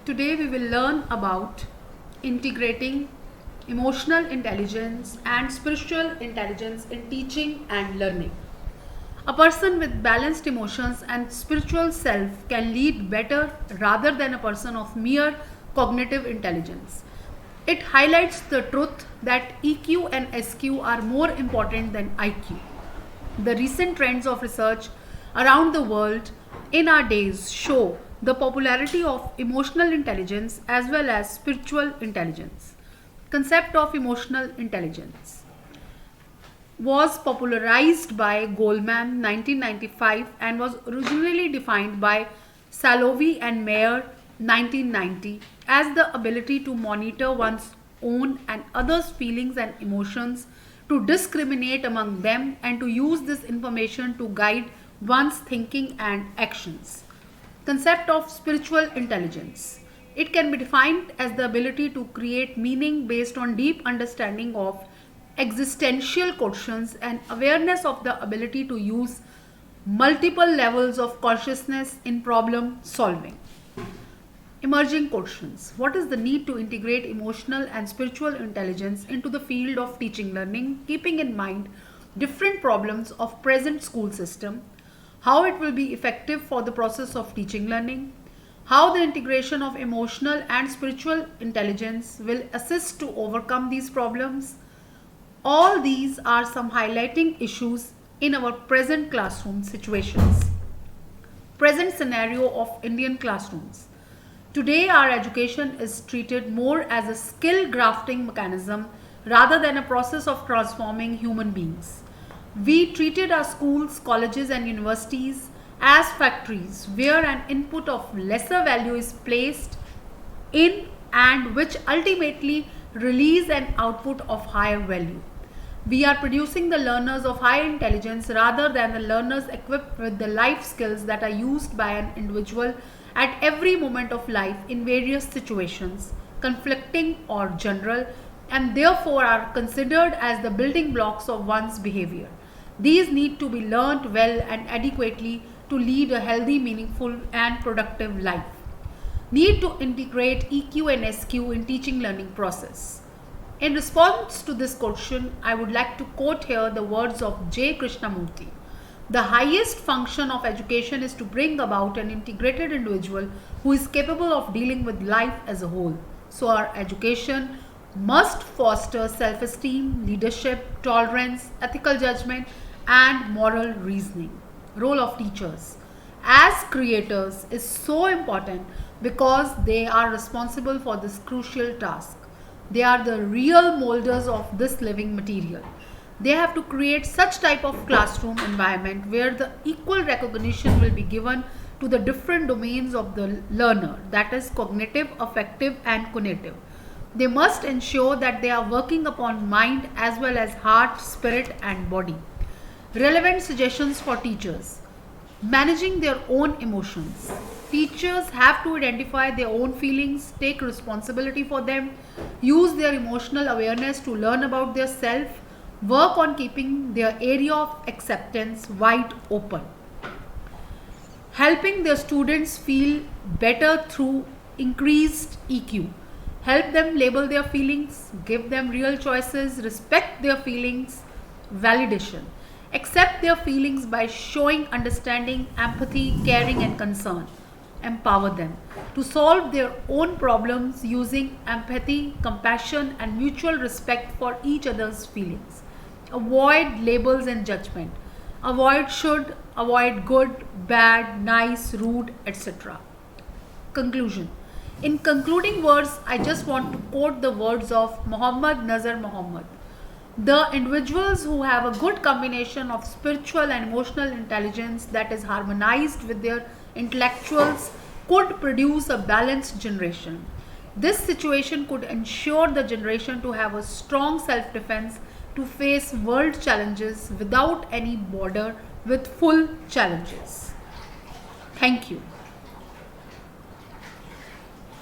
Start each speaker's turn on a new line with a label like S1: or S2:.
S1: Today we will learn about integrating emotional intelligence and spiritual intelligence in teaching and learning. A person with balanced emotions and spiritual self can lead better rather than a person of mere cognitive intelligence. It highlights the truth that EQ and SQ are more important than IQ. The recent trends of research around the world in our days show the popularity of emotional intelligence as well as spiritual intelligence. Concept of emotional intelligence was popularized by Goleman 1995 and was originally defined by Salovey and Mayer 1990 as the ability to monitor one's own and others' feelings and emotions, to discriminate among them, and to use this information to guide one's thinking and actions. Concept of spiritual intelligence. It can be defined as the ability to create meaning based on deep understanding of existential questions and awareness of the ability to use multiple levels of consciousness in problem solving. Emerging questions. What is the need to integrate emotional and spiritual intelligence into the field of teaching learning, keeping in mind different problems of present school system, how it will be effective for the process of teaching learning, how the integration of emotional and spiritual intelligence will assist to overcome these problems. All these are some highlighting issues in our present classroom situations. Present scenario of Indian classrooms. Today, our education is treated more as a skill grafting mechanism rather than a process of transforming human beings. We treated our schools, colleges, and universities as factories where an input of lesser value is placed in and which ultimately release an output of higher value. We are producing the learners of high intelligence rather than the learners equipped with the life skills that are used by an individual at every moment of life in various situations, conflicting or general, and therefore are considered as the building blocks of one's behavior. These need to be learnt well and adequately to lead a healthy, meaningful, and productive life. Need to integrate EQ and SQ in teaching learning process. In response to this question, I would like to quote here the words of J. Krishnamurti. The highest function of education is to bring about an integrated individual who is capable of dealing with life as a whole. So our education must foster self-esteem, leadership, tolerance, ethical judgment, and moral reasoning. Role of teachers as creators is so important because they are responsible for this crucial task. They are the real molders of this living material. They have to create such type of classroom environment where the equal recognition will be given to the different domains of the learner, that is cognitive, affective, and cognitive. They must ensure that they are working upon mind as well as heart, spirit, and body. Relevant suggestions for teachers. Managing their own emotions. Teachers have to identify their own feelings, take responsibility for them, use their emotional awareness to learn about their self, work on keeping their area of acceptance wide open. Helping their students feel better through increased EQ. Help them label their feelings, give them real choices, respect their feelings, validation. Accept their feelings by showing understanding, empathy, caring, and concern. Empower them to solve their own problems using empathy, compassion, and mutual respect for each other's feelings. Avoid labels and judgment. Avoid should, avoid good, bad, nice, rude, etc. Conclusion. In concluding words, I just want to quote the words of Muhammad Nazar Muhammad. The individuals who have a good combination of spiritual and emotional intelligence that is harmonized with their intellectuals could produce a balanced generation. This situation could ensure the generation to have a strong self-defense to face world challenges without any border with full challenges. Thank you.